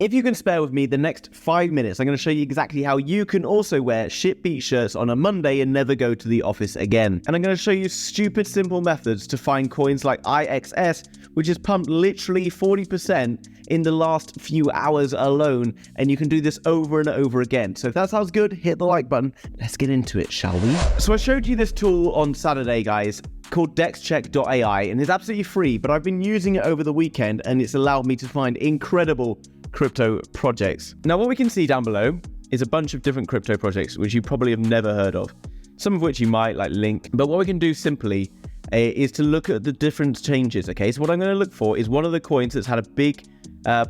If you can spare with me the next 5 minutes, I'm going to show you exactly how you can also wear shit beat shirts on a Monday and never go to the office again. And I'm going to show you stupid simple methods to find coins like IXS, which has pumped literally 40% in the last few hours alone. And you can do this over and over again. So if that sounds good, hit the like button. Let's get into it, shall we? So I showed you this tool on Saturday, guys, called dexcheck.ai, and it's absolutely free, but I've been using it over the weekend and it's allowed me to find incredible crypto projects. Now, what we can see down below is a bunch of different crypto projects which you probably have never heard of, some of which you might like Link, but what we can do simply is to look at the different changes. Okay, so what I'm going to look for is one of the coins that's had a big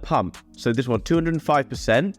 pump. So this one, 205%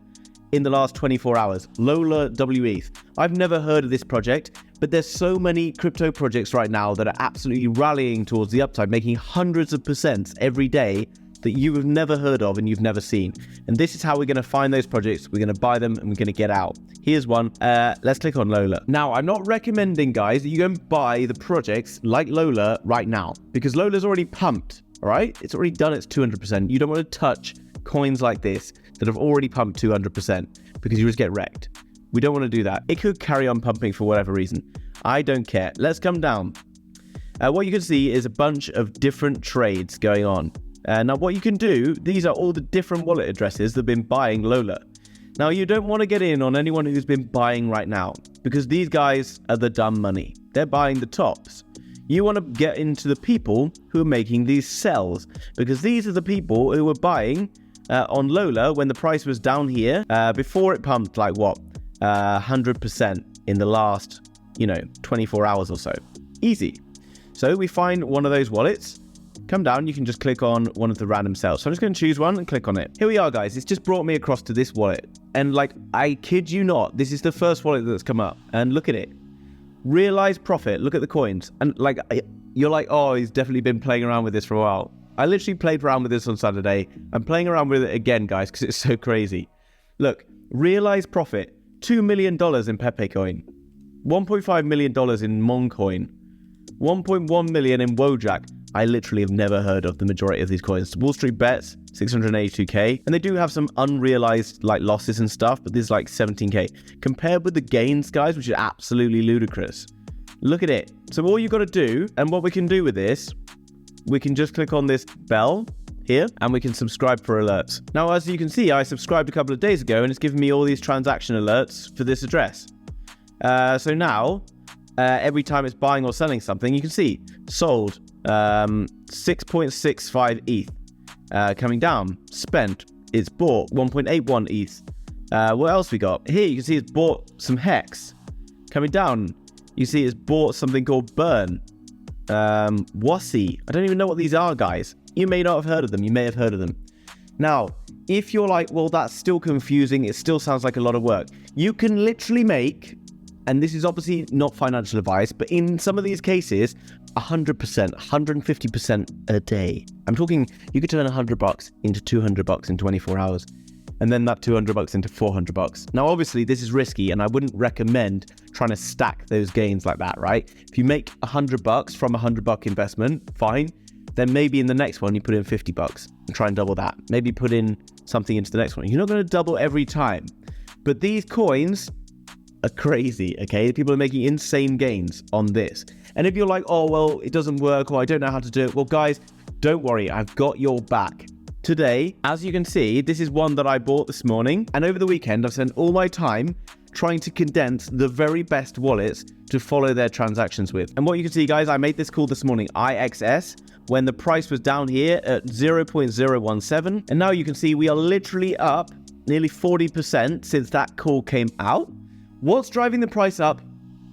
in the last 24 hours, Lola WETH. I've never heard of this project, but there's so many crypto projects right now that are absolutely rallying towards the upside, making hundreds of percents every day that you have never heard of and you've never seen. And this is how we're going to find those projects. We're going to buy them and we're going to get out. Here's one. Let's click on Lola. Now, I'm not recommending, guys, that you go and buy the projects like Lola right now, because Lola's already pumped, all right? It's already done its 200%. You don't want to touch coins like this that have already pumped 200% because you just get wrecked. We don't want to do that. It could carry on pumping for whatever reason. I don't care. Let's come down. What you can see is a bunch of different trades going on. Now, what you can do, these are all the different wallet addresses that have been buying Lola. Now, you don't want to get in on anyone who's been buying right now, because these guys are the dumb money. They're buying the tops. You want to get into the people who are making these sells, because these are the people who were buying on Lola when the price was down here, before it pumped like what, 100% in the last, 24 hours or so. Easy. So we find one of those wallets. Come down, you can just click on one of the random cells. So I'm just going to choose one and click on it. Here we are, guys. It's just brought me across to this wallet. And like, I kid you not, this is the first wallet that's come up. And look at it. Realized profit. Look at the coins. And like, you're like, oh, he's definitely been playing around with this for a while. I literally played around with this on Saturday. I'm playing around with it again, guys, because it's so crazy. Look, realized profit. $2 million in Pepe coin. $1.5 million in Mon coin. 1.1 million in Wojak. I literally have never heard of the majority of these coins. Wall Street Bets, 682k. And they do have some unrealized like losses and stuff, but this is like 17k. Compared with the gains, guys, which is absolutely ludicrous. Look at it. So all you got to do, and what we can do with this, we can just click on this bell here, and we can subscribe for alerts. Now, as you can see, I subscribed a couple of days ago, and it's giving me all these transaction alerts for this address. So now, every time it's buying or selling something, you can see sold 6.65 ETH. Coming down, spent, it's bought 1.81 ETH. What else we got? Here you can see it's bought some Hex. Coming down, you see it's bought something called Burn. Wussy. I don't even know what these are, guys. You may not have heard of them. You may have heard of them. Now, if you're like, well, that's still confusing, it still sounds like a lot of work, you can literally make, and this is obviously not financial advice, but in some of these cases, 100%, 150% a day. I'm talking, you could turn $100 into $200 in 24 hours, and then that $200 into $400. Now, obviously, this is risky, and I wouldn't recommend trying to stack those gains like that, right? If you make $100 from a $100 investment, fine. Then maybe in the next one, you put in $50 and try and double that. Maybe put in something into the next one. You're not going to double every time, but these coins are crazy, okay? People are making insane gains on this. And if you're like, oh, well, it doesn't work, or I don't know how to do it. Well, guys, don't worry. I've got your back. Today, as you can see, this is one that I bought this morning. And over the weekend, I've spent all my time trying to condense the very best wallets to follow their transactions with. And what you can see, guys, I made this call this morning, IXS, when the price was down here at 0.017. And now you can see we are literally up nearly 40% since that call came out. What's driving the price up?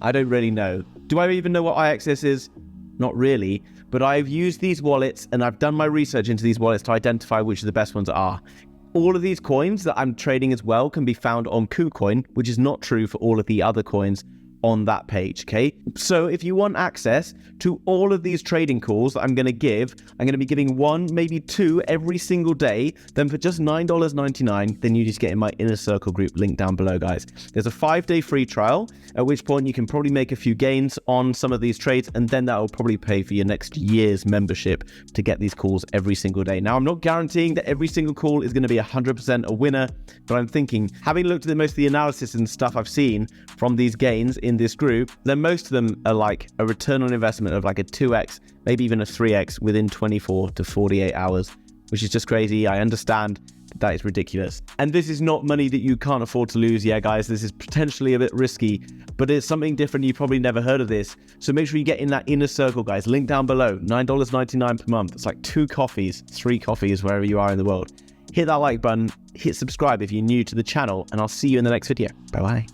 I don't really know. Do I even know what IXS is? Not really, but I've used these wallets and I've done my research into these wallets to identify which of the best ones are. All of these coins that I'm trading as well can be found on KuCoin, which is not true for all of the other coins on that page, okay? So if you want access to all of these trading calls that I'm going to give, I'm going to be giving 1, maybe 2 every single day, then for just $9.99, then you just get in my inner circle group, link down below, guys. There's a 5-day free trial, at which point you can probably make a few gains on some of these trades, and then that will probably pay for your next year's membership to get these calls every single day. Now, I'm not guaranteeing that every single call is going to be 100% a winner, but I'm thinking, having looked at most of the analysis and stuff I've seen from these gains in this group, then most of them are like a return on investment of like a 2x, maybe even a 3x within 24 to 48 hours, which is just crazy. I understand that is ridiculous. And this is not money that you can't afford to lose. Yeah, guys, this is potentially a bit risky, but it's something different. You've probably never heard of this. So make sure you get in that inner circle, guys. Link down below, $9.99 per month. It's like 2 coffees, 3 coffees, wherever you are in the world. Hit that like button, hit subscribe if you're new to the channel, and I'll see you in the next video. Bye-bye.